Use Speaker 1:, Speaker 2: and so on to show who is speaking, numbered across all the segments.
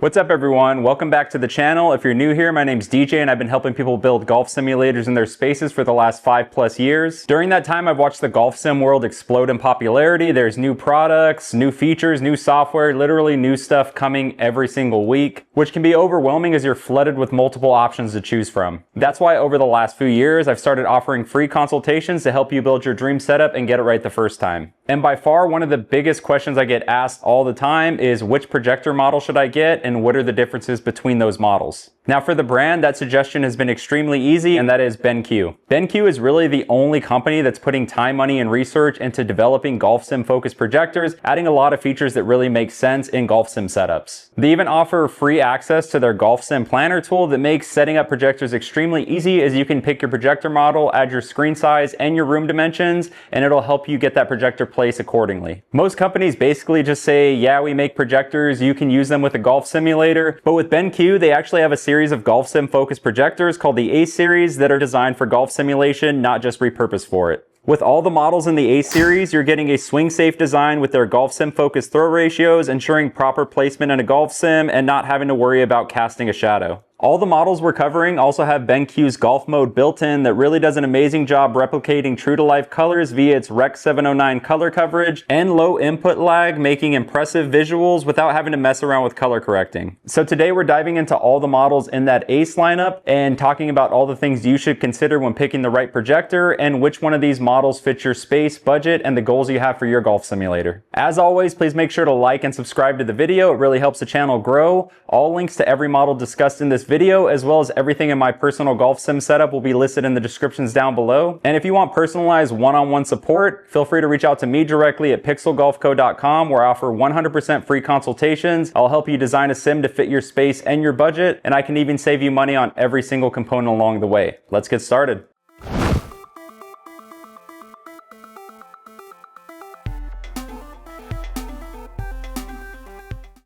Speaker 1: What's up everyone? Welcome back to the channel. If you're new here, my name's DJ and I've been helping people build golf simulators in their spaces for the last 5+ years. During that time, I've watched the golf sim world explode in popularity. There's new products, new features, new software, literally new stuff coming every single week, which can be overwhelming as you're flooded with multiple options to choose from. That's why over the last few years, I've started offering free consultations to help you build your dream setup and get it right the first time. And by far, one of the biggest questions I get asked all the time is which projector model should I get and what are the differences between those models? Now for the brand, that suggestion has been extremely easy, and that is BenQ. BenQ is really the only company that's putting time, money, and research into developing golf sim focused projectors, adding a lot of features that really make sense in golf sim setups. They even offer free access to their golf sim planner tool that makes setting up projectors extremely easy, as you can pick your projector model, add your screen size and your room dimensions, and it'll help you get that projector placed accordingly. Most companies basically just say, yeah, we make projectors, you can use them with a golf simulator, but with BenQ, they actually have a series of golf sim focused projectors called the A series that are designed for golf simulation, not just repurposed for it. With all the models in the A series, you're getting a swing safe design with their golf sim focused throw ratios, ensuring proper placement in a golf sim and not having to worry about casting a shadow. All the models we're covering also have BenQ's golf mode built in that really does an amazing job replicating true to life colors via its Rec. 709 color coverage and low input lag, making impressive visuals without having to mess around with color correcting. So today we're diving into all the models in that ACE lineup and talking about all the things you should consider when picking the right projector and which one of these models fits your space, budget, and the goals you have for your golf simulator. As always, please make sure to like and subscribe to the video. It really helps the channel grow. All links to every model discussed in this video, as well as everything in my personal golf sim setup, will be listed in the descriptions down below. And if you want personalized one-on-one support, feel free to reach out to me directly at pixelgolfco.com, where I offer 100% free consultations. I'll help you design a sim to fit your space and your budget, and I can even save you money on every single component along the way. Let's get started.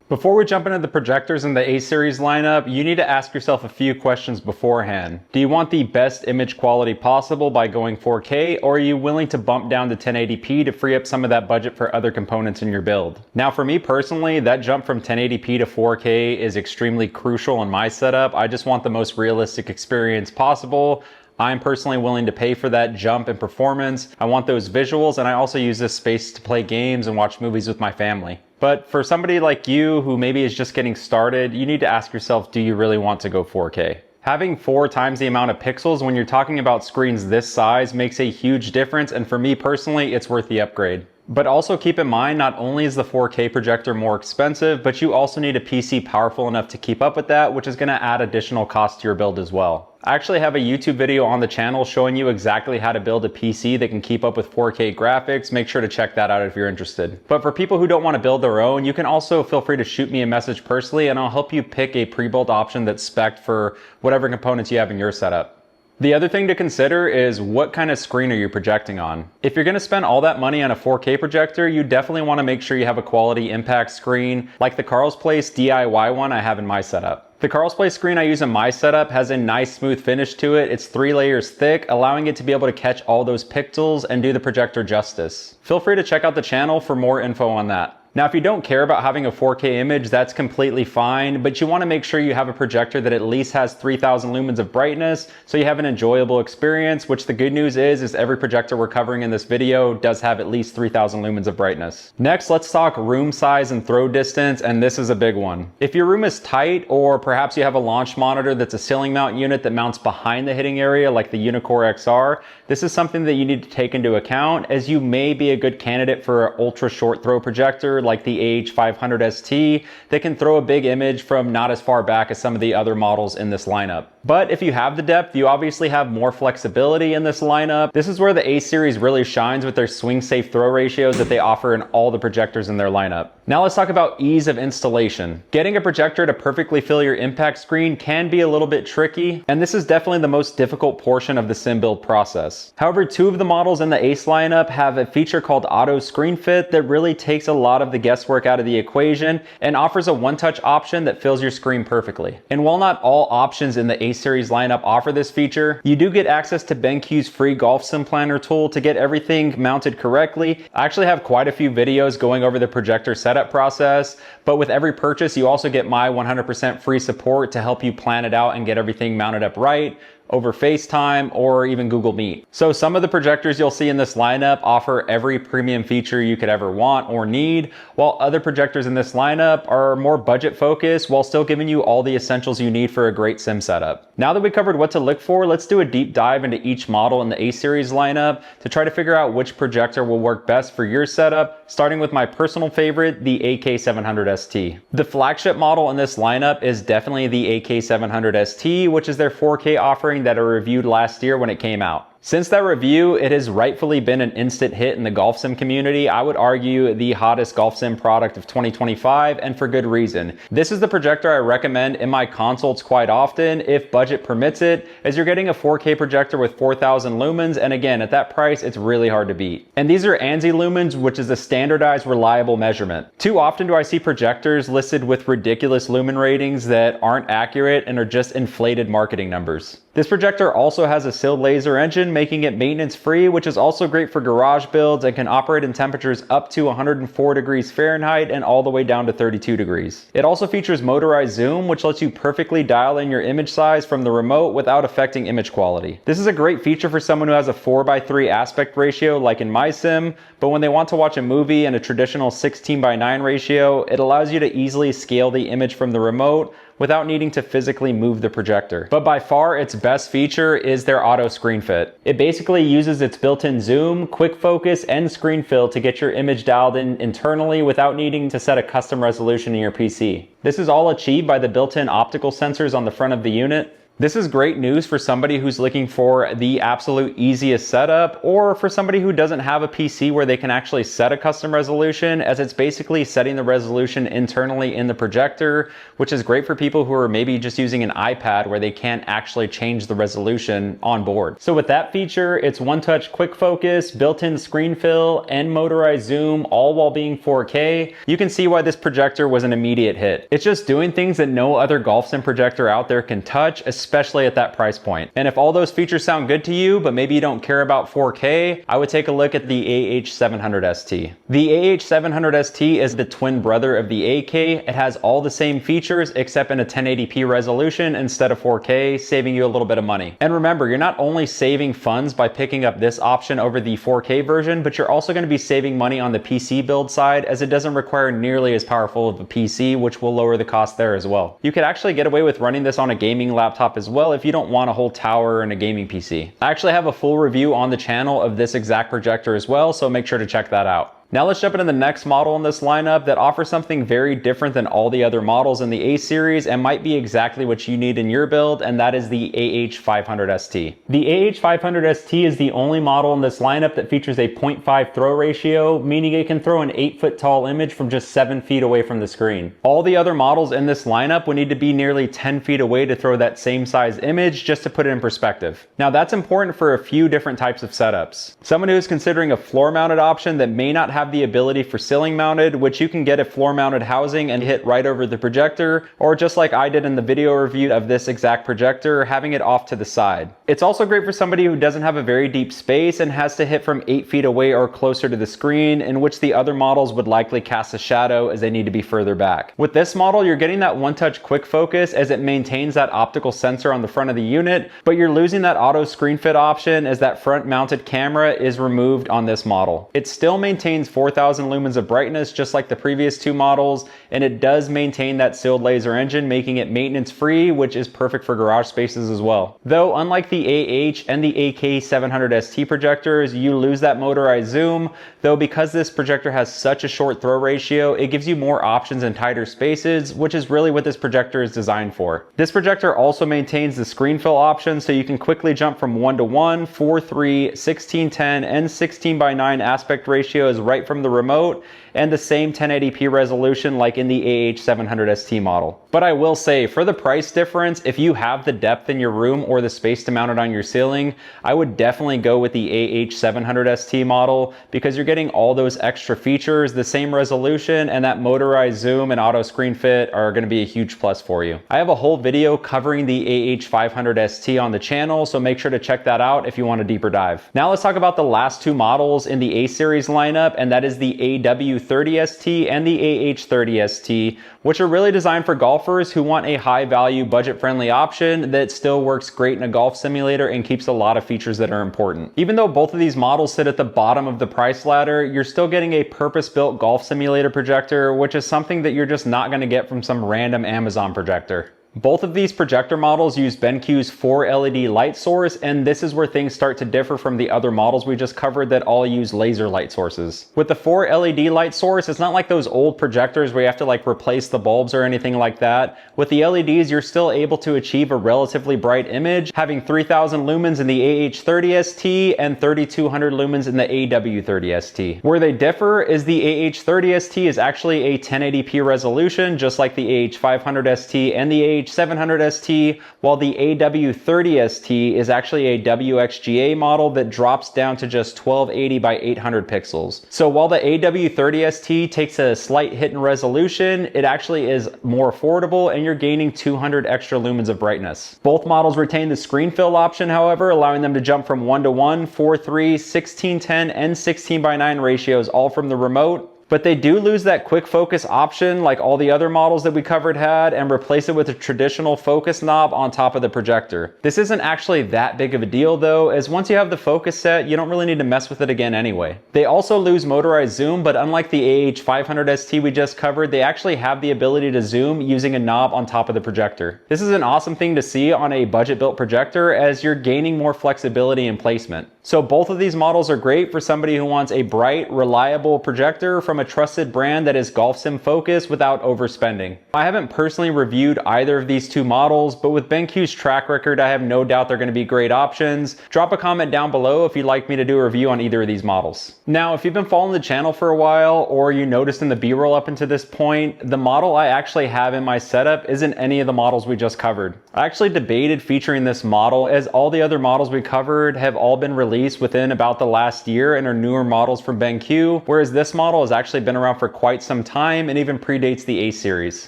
Speaker 1: Before we jump into the projectors in the A series lineup, you need to ask yourself a few questions beforehand. Do you want the best image quality possible by going 4K, or are you willing to bump down to 1080p to free up some of that budget for other components in your build? Now for me personally, that jump from 1080p to 4K is extremely crucial in my setup. I just want the most realistic experience possible. I'm personally willing to pay for that jump in performance. I want those visuals, and I also use this space to play games and watch movies with my family. But for somebody like you who maybe is just getting started, you need to ask yourself, do you really want to go 4K? Having 4 times the amount of pixels when you're talking about screens this size makes a huge difference, and for me personally, it's worth the upgrade. But also keep in mind, not only is the 4K projector more expensive, but you also need a PC powerful enough to keep up with that, which is going to add additional cost to your build as well. I actually have a YouTube video on the channel showing you exactly how to build a PC that can keep up with 4K graphics. Make sure to check that out if you're interested. But for people who don't want to build their own, you can also feel free to shoot me a message personally, and I'll help you pick a pre-built option that's spec'd for whatever components you have in your setup. The other thing to consider is what kind of screen are you projecting on? If you're going to spend all that money on a 4K projector, you definitely want to make sure you have a quality impact screen like the Carl's Place DIY one I have in my setup. The Carl's Place screen I use in my setup has a nice smooth finish to it. It's 3 layers thick, allowing it to be able to catch all those pixels and do the projector justice. Feel free to check out the channel for more info on that. Now, if you don't care about having a 4K image, that's completely fine, but you want to make sure you have a projector that at least has 3000 lumens of brightness so you have an enjoyable experience, which the good news is every projector we're covering in this video does have at least 3000 lumens of brightness. Next, let's talk room size and throw distance, and this is a big one. If your room is tight, or perhaps you have a launch monitor that's a ceiling mount unit that mounts behind the hitting area like the Unicore XR, this is something that you need to take into account, as you may be a good candidate for an ultra short throw projector like the AH500 ST that can throw a big image from not as far back as some of the other models in this lineup. But if you have the depth, you obviously have more flexibility in this lineup. This is where the A series really shines with their swing safe throw ratios that they offer in all the projectors in their lineup. Now let's talk about ease of installation. Getting a projector to perfectly fill your impact screen can be a little bit tricky, and this is definitely the most difficult portion of the sim build process. However, 2 of the models in the ACE lineup have a feature called Auto Screen Fit that really takes a lot of the guesswork out of the equation and offers a one-touch option that fills your screen perfectly. And while not all options in the ACE series lineup offer this feature, you do get access to BenQ's free golf sim planner tool to get everything mounted correctly. I actually have quite a few videos going over the projector setup setup process, but with every purchase, you also get my 100% free support to help you plan it out and get everything mounted up right over FaceTime or even Google Meet. So some of the projectors you'll see in this lineup offer every premium feature you could ever want or need, while other projectors in this lineup are more budget focused while still giving you all the essentials you need for a great sim setup. Now that we covered what to look for, let's do a deep dive into each model in the A-series lineup to try to figure out which projector will work best for your setup, starting with my personal favorite, the AK700ST. The flagship model in this lineup is definitely the AK700ST, which is their 4K offering that I reviewed last year when it came out. Since that review, it has rightfully been an instant hit in the golf sim community. I would argue the hottest golf sim product of 2025, and for good reason. This is the projector I recommend in my consults quite often, if budget permits it, as you're getting a 4K projector with 4,000 lumens, and again, at that price, it's really hard to beat. And these are ANSI lumens, which is a standardized, reliable measurement. Too often do I see projectors listed with ridiculous lumen ratings that aren't accurate and are just inflated marketing numbers. This projector also has a sealed laser engine, making it maintenance free, which is also great for garage builds and can operate in temperatures up to 104 degrees Fahrenheit and all the way down to 32 degrees. It also features motorized zoom, which lets you perfectly dial in your image size from the remote without affecting image quality. This is a great feature for someone who has a 4:3 aspect ratio like in my sim, but when they want to watch a movie in a traditional 16:9 ratio, it allows you to easily scale the image from the remote without needing to physically move the projector. But by far its best feature is their auto screen fit. It basically uses its built-in zoom, quick focus, and screen fill to get your image dialed in internally without needing to set a custom resolution in your PC. This is all achieved by the built-in optical sensors on the front of the unit. This is great news for somebody who's looking for the absolute easiest setup, or for somebody who doesn't have a PC where they can actually set a custom resolution, as it's basically setting the resolution internally in the projector, which is great for people who are maybe just using an iPad where they can't actually change the resolution on board. So with that feature, it's one-touch quick focus, built-in screen fill, and motorized zoom, all while being 4K. You can see why this projector was an immediate hit. It's just doing things that no other golf sim projector out there can touch, especially at that price point. And if all those features sound good to you, but maybe you don't care about 4K, I would take a look at the AH700ST. The AH700ST is the twin brother of the AK. It has all the same features except in a 1080p resolution instead of 4K, saving you a little bit of money. And remember, you're not only saving funds by picking up this option over the 4K version, but you're also going to be saving money on the PC build side, as it doesn't require nearly as powerful of a PC, which will lower the cost there as well. You could actually get away with running this on a gaming laptop as well if you don't want a whole tower and a gaming PC. I actually have a full review on the channel of this exact projector as well, so make sure to check that out. Now let's jump into the next model in this lineup that offers something very different than all the other models in the A series and might be exactly what you need in your build, and that is the AH500ST. The AH500ST is the only model in this lineup that features a 0.5 throw ratio, meaning it can throw an 8-foot tall image from just 7 feet away from the screen. All the other models in this lineup would need to be nearly 10 feet away to throw that same size image, just to put it in perspective. Now that's important for a few different types of setups. Someone who is considering a floor mounted option that may not have the ability for ceiling mounted, which you can get a floor mounted housing and hit right over the projector, or just like I did in the video review of this exact projector, having it off to the side. It's also great for somebody who doesn't have a very deep space and has to hit from 8 feet away or closer to the screen, in which the other models would likely cast a shadow as they need to be further back. With this model, you're getting that one-touch quick focus as it maintains that optical sensor on the front of the unit, but you're losing that auto screen fit option as that front mounted camera is removed on this model. It still maintains 4,000 lumens of brightness just like the previous two models, and it does maintain that sealed laser engine, making it maintenance free, which is perfect for garage spaces as well. Though unlike the AH and the AK700ST projectors, you lose that motorized zoom, though because this projector has such a short throw ratio, it gives you more options in tighter spaces, which is really what this projector is designed for. This projector also maintains the screen fill option, so you can quickly jump from 1:1, 4:3, 16:10, and 16:9 aspect ratios right from the remote, and the same 1080p resolution like in the AH700ST model. But I will say, for the price difference, if you have the depth in your room or the space to mount it on your ceiling, I would definitely go with the AH700ST model, because you're getting all those extra features, the same resolution, and that motorized zoom and auto screen fit are going to be a huge plus for you. I have a whole video covering the AH500ST on the channel, so make sure to check that out if you want a deeper dive. Now let's talk about the last two models in the A series lineup, and that is the AW AW30ST and the AH30ST, which are really designed for golfers who want a high-value, budget-friendly option that still works great in a golf simulator and keeps a lot of features that are important. Even though both of these models sit at the bottom of the price ladder, you're still getting a purpose-built golf simulator projector, which is something that you're just not going to get from some random Amazon projector. Both of these projector models use BenQ's 4 LED light source, and this is where things start to differ from the other models we just covered that all use laser light sources. With the 4 LED light source, it's not like those old projectors where you have to like replace the bulbs or anything like that. With the LEDs, you're still able to achieve a relatively bright image, having 3000 lumens in the AH30ST and 3200 lumens in the AW30ST. Where they differ is the AH30ST is actually a 1080p resolution, just like the AH500ST and the AH700ST, while the AW30ST is actually a WXGA model that drops down to just 1280 by 800 pixels. So while the AW30ST takes a slight hit in resolution, it actually is more affordable and you're gaining 200 extra lumens of brightness. Both models retain the screen fill option, however, allowing them to jump from 1:1, 4:3, 16:10, and 16:9 ratios all from the remote. But they do lose that quick focus option like all the other models that we covered had and replace it with a traditional focus knob on top of the projector. This isn't actually that big of a deal though, as once you have the focus set, you don't really need to mess with it again anyway. They also lose motorized zoom, but unlike the AH500ST we just covered, they actually have the ability to zoom using a knob on top of the projector. This is an awesome thing to see on a budget-built projector as you're gaining more flexibility in placement. So both of these models are great for somebody who wants a bright, reliable projector from a trusted brand that is golf sim focused without overspending. I haven't personally reviewed either of these two models, but with BenQ's track record, I have no doubt they're going to be great options. Drop a comment down below if you'd like me to do a review on either of these models. Now, if you've been following the channel for a while, or you noticed in the B-roll up until this point, the model I actually have in my setup isn't any of the models we just covered. I actually debated featuring this model as all the other models we covered have all been released within about the last year and are newer models from BenQ, whereas this model has actually been around for quite some time and even predates the A series.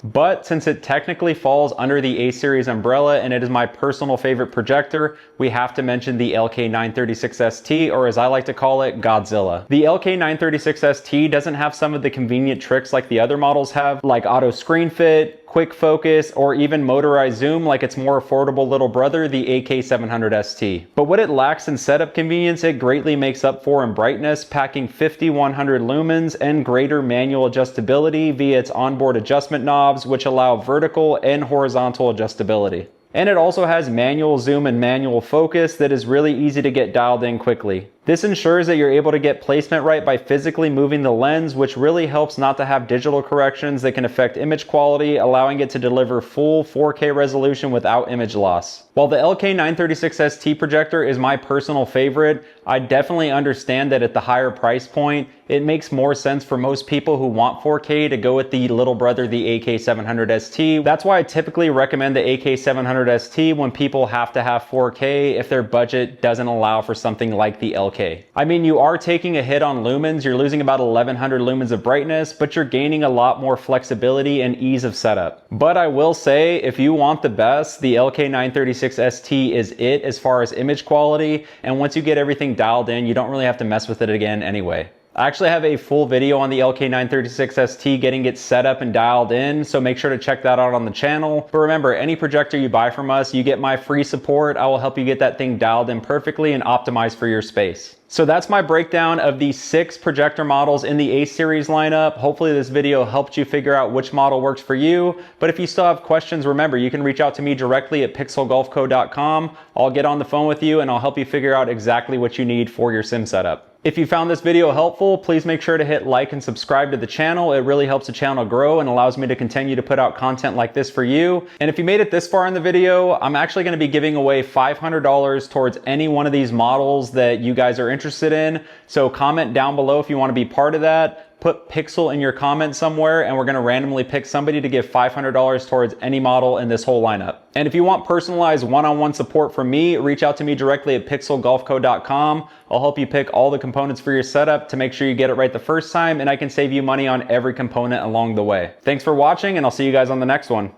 Speaker 1: But since it technically falls under the A series umbrella and it is my personal favorite projector, we have to mention the LK936ST, or as I like to call it, Godzilla. The LK936ST doesn't have some of the convenient tricks like the other models have, like auto screen fit, quick focus, or even motorized zoom like its more affordable little brother, the AK700ST. But what it lacks in setup convenience, it greatly makes up for in brightness, packing 5100 lumens and greater manual adjustability via its onboard adjustment knobs, which allow vertical and horizontal adjustability. And it also has manual zoom and manual focus that is really easy to get dialed in quickly. This ensures that you're able to get placement right by physically moving the lens, which really helps not to have digital corrections that can affect image quality, allowing it to deliver full 4K resolution without image loss. While the LK936ST projector is my personal favorite, I definitely understand that at the higher price point, it makes more sense for most people who want 4K to go with the little brother, the AK700ST. That's why I typically recommend the AK700ST when people have to have 4K if their budget doesn't allow for something like the LK. I mean, you are taking a hit on lumens, you're losing about 1100 lumens of brightness, but you're gaining a lot more flexibility and ease of setup. But I will say, if you want the best, the LK936ST is it as far as image quality, and once you get everything dialed in, you don't really have to mess with it again anyway. I actually have a full video on the LK936ST getting it set up and dialed in, so make sure to check that out on the channel. But remember, any projector you buy from us, you get my free support. I will help you get that thing dialed in perfectly and optimized for your space. So that's my breakdown of the 6 projector models in the A series lineup. Hopefully this video helped you figure out which model works for you. But if you still have questions, remember, you can reach out to me directly at pixelgolfco.com. I'll get on the phone with you and I'll help you figure out exactly what you need for your sim setup. If you found this video helpful, please make sure to hit like and subscribe to the channel. It really helps the channel grow and allows me to continue to put out content like this for you. And if you made it this far in the video, I'm actually going to be giving away $500 towards any one of these models that you guys are interested in. So comment down below if you want to be part of that. Put Pixel in your comment somewhere and we're going to randomly pick somebody to give $500 towards any model in this whole lineup. And if you want personalized one-on-one support from me, reach out to me directly at pixelgolfco.com. I'll help you pick all the components for your setup to make sure you get it right the first time, and I can save you money on every component along the way. Thanks for watching, and I'll see you guys on the next one.